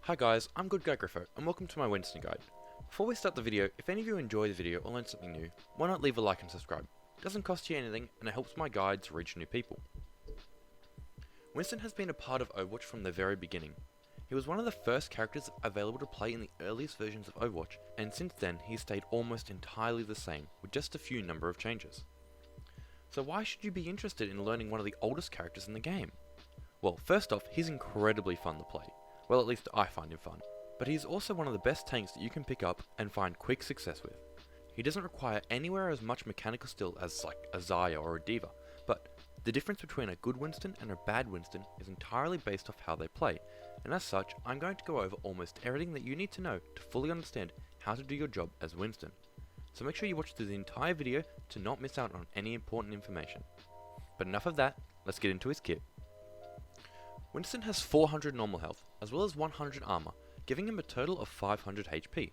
Hi guys, I'm Good Guy Griffo, and welcome to my Win-ston guide. Before we start the video, if any of you enjoy the video or learn something new, why not leave a like and subscribe? It doesn't cost you anything, and it helps my guides reach new people. Winston has been a part of Overwatch from the very beginning. He was one of the first characters available to play in the earliest versions of Overwatch, and since then he's stayed almost entirely the same, with just a few number of changes. So why should you be interested in learning one of the oldest characters in the game? Well, first off, he's incredibly fun to play. Well, at least I find him fun. But he's also one of the best tanks that you can pick up and find quick success with. He doesn't require anywhere as much mechanical skill as like a Zarya or a Diva, but the difference between a good Winston and a bad Winston is entirely based off how they play, and as such, I'm going to go over almost everything that you need to know to fully understand how to do your job as Winston. So make sure you watch through the entire video to not miss out on any important information. But enough of that, let's get into his kit. Winston has 400 normal health, as well as 100 armor, giving him a total of 500 HP.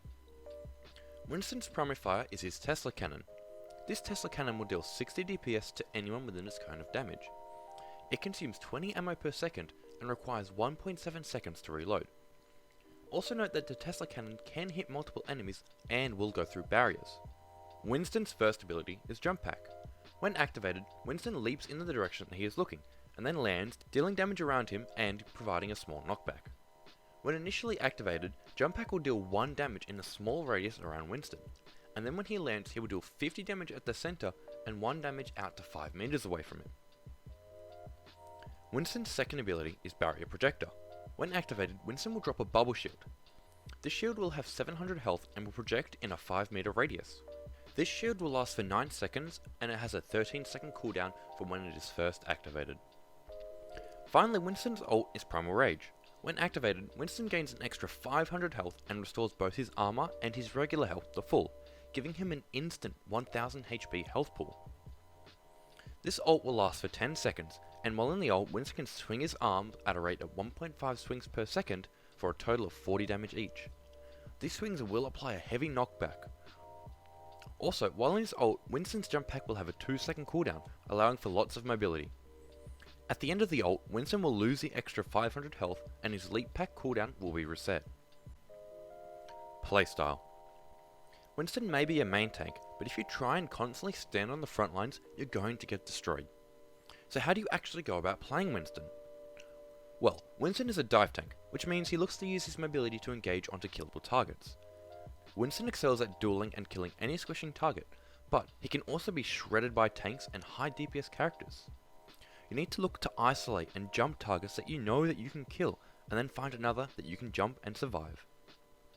Winston's primary fire is his Tesla cannon. This Tesla cannon will deal 60 DPS to anyone within its cone of damage. It consumes 20 ammo per second and requires 1.7 seconds to reload. Also note that the Tesla cannon can hit multiple enemies and will go through barriers. Winston's first ability is Jump Pack. When activated, Winston leaps in the direction that he is looking, and then lands, dealing damage around him and providing a small knockback. When initially activated, Jump Pack will deal 1 damage in a small radius around Winston, and then when he lands he will deal 50 damage at the center and 1 damage out to 5 meters away from him. Winston's second ability is Barrier Projector. When activated, Winston will drop a bubble shield. This shield will have 700 health and will project in a 5 meter radius. This shield will last for 9 seconds and it has a 13-second cooldown from when it is first activated. Finally, Winston's ult is Primal Rage. When activated, Winston gains an extra 500 health and restores both his armor and his regular health to full, giving him an instant 1000 HP health pool. This ult will last for 10 seconds, and while in the ult, Winston can swing his arms at a rate of 1.5 swings per second for a total of 40 damage each. These swings will apply a heavy knockback. Also, while in his ult, Winston's Jump Pack will have a 2-second cooldown, allowing for lots of mobility. At the end of the ult, Winston will lose the extra 500 health and his Leap Pack cooldown will be reset. Playstyle. Winston may be a main tank, but if you try and constantly stand on the front lines, you're going to get destroyed. So how do you actually go about playing Winston? Well, Winston is a dive tank, which means he looks to use his mobility to engage onto killable targets. Winston excels at dueling and killing any squishing target, but he can also be shredded by tanks and high DPS characters. You need to look to isolate and jump targets that you know that you can kill, and then find another that you can jump and survive.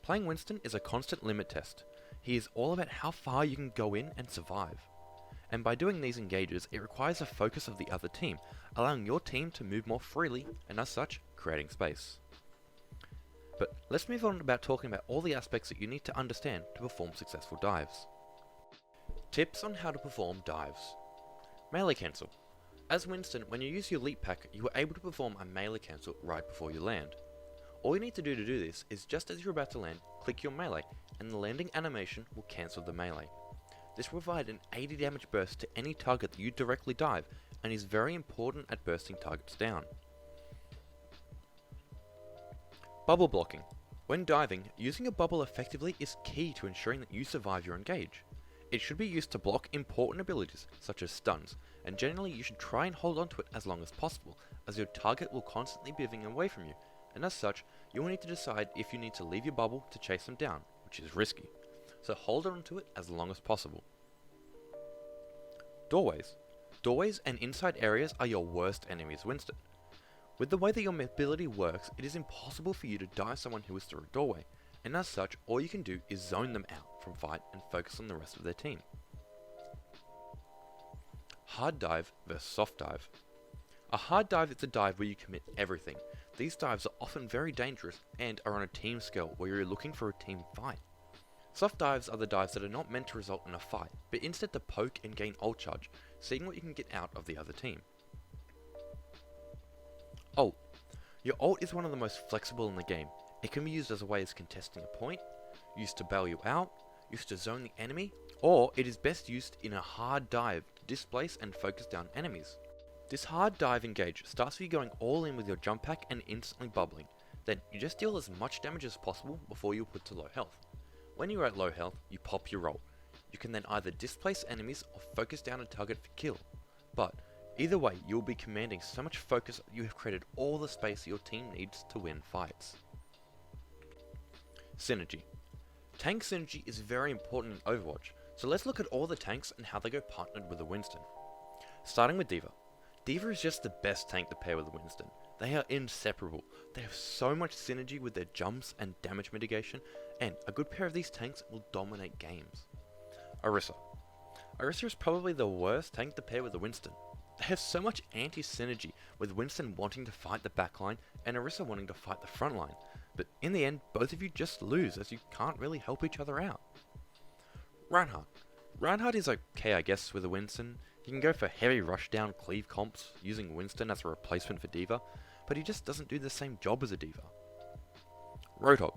Playing Winston is a constant limit test. He is all about how far you can go in and survive. And by doing these engages, it requires a focus of the other team, allowing your team to move more freely, and as such, creating space. But let's move on about talking about all the aspects that you need to understand to perform successful dives. Tips on how to perform dives. Melee cancel. As Winston, when you use your Leap Pack, you are able to perform a melee cancel right before you land. All you need to do this is just as you're about to land, click your melee, and the landing animation will cancel the melee. This will provide an 80 damage burst to any target that you directly dive, and is very important at bursting targets down. Bubble blocking. When diving, using a bubble effectively is key to ensuring that you survive your engage. It should be used to block important abilities, such as stuns, and generally you should try and hold onto it as long as possible, as your target will constantly be moving away from you, and as such, you will need to decide if you need to leave your bubble to chase them down, which is risky. So hold onto it as long as possible. Doorways. Doorways and inside areas are your worst enemies, Winston. With the way that your mobility works, it is impossible for you to dive someone who is through a doorway, and as such, all you can do is zone them out from fight and focus on the rest of their team. Hard dive versus soft dive. A hard dive is a dive where you commit everything. These dives are often very dangerous and are on a team scale where you're looking for a team fight. Soft dives are the dives that are not meant to result in a fight, but instead to poke and gain ult charge, seeing what you can get out of the other team. Ult. Your ult is one of the most flexible in the game. It can be used as a way as contesting a point, used to bail you out, used to zone the enemy, or it is best used in a hard dive to displace and focus down enemies. This hard dive engage starts with you going all in with your jump pack and instantly bubbling. Then you just deal as much damage as possible before you put to low health. When you are at low health, you pop your roll. You can then either displace enemies or focus down a target for kill. But either way, you will be commanding so much focus that you have created all the space your team needs to win fights. Synergy. Tank synergy is very important in Overwatch, so let's look at all the tanks and how they go partnered with a Winston. Starting with D.Va. D.Va is just the best tank to pair with a Winston. They are inseparable. They have so much synergy with their jumps and damage mitigation, and a good pair of these tanks will dominate games. Orisa. Orisa is probably the worst tank to pair with a Winston. They have so much anti-synergy, with Winston wanting to fight the backline and Orisa wanting to fight the frontline, but in the end both of you just lose as you can't really help each other out. Reinhardt. Reinhardt is okay I guess with a Winston. He can go for heavy rushdown cleave comps using Winston as a replacement for D.Va, but he just doesn't do the same job as a D.Va. Roadhog.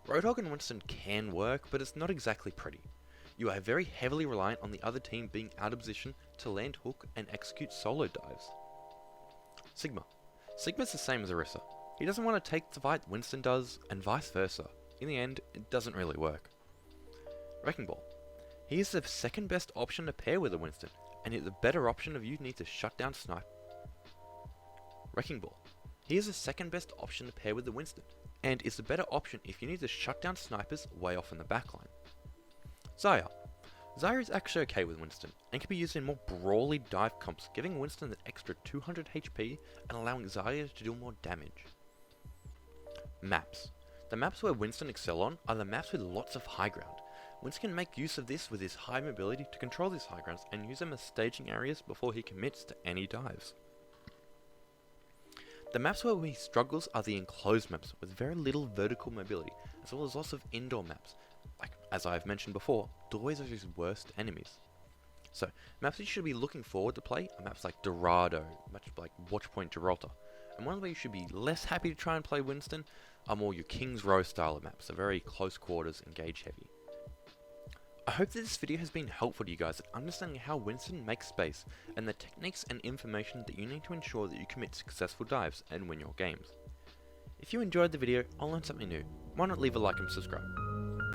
Roadhog and Winston can work, but it's not exactly pretty. You are very heavily reliant on the other team being out of position to land hook and execute solo dives. Sigma. Sigma's the same as Orisa. He doesn't want to take the fight Winston does, and vice versa. In the end, it doesn't really work. Wrecking Ball. He is the second best option to pair with a Winston, and is a better option if you need to shut down snipe. Wrecking Ball. He is the second best option to pair with the Winston, and is the better option if you need to shut down snipers way off in the backline. Zarya. Zarya is actually okay with Winston, and can be used in more brawly dive comps, giving Winston an extra 200 HP and allowing Zarya to do more damage. Maps. The maps where Winston excel on are the maps with lots of high ground. Winston can make use of this with his high mobility to control these high grounds and use them as staging areas before he commits to any dives. The maps where he struggles are the enclosed maps with very little vertical mobility, as well as lots of indoor maps, like, as I have mentioned before, doorways are his worst enemies. So, maps that you should be looking forward to play are maps like Dorado, maps like Watchpoint Gibraltar, and ones where you should be less happy to try and play Winston are more your King's Row style of maps, they're very close quarters, engage heavy. I hope that this video has been helpful to you guys at understanding how Winston makes space, and the techniques and information that you need to ensure that you commit successful dives and win your games. If you enjoyed the video or learned something new, why not leave a like and subscribe.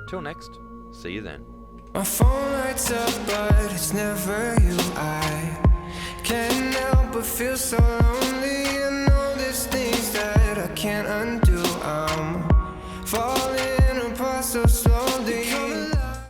Till next, see you then. My phone lights up, but it's never you. I can't help but feel so lonely.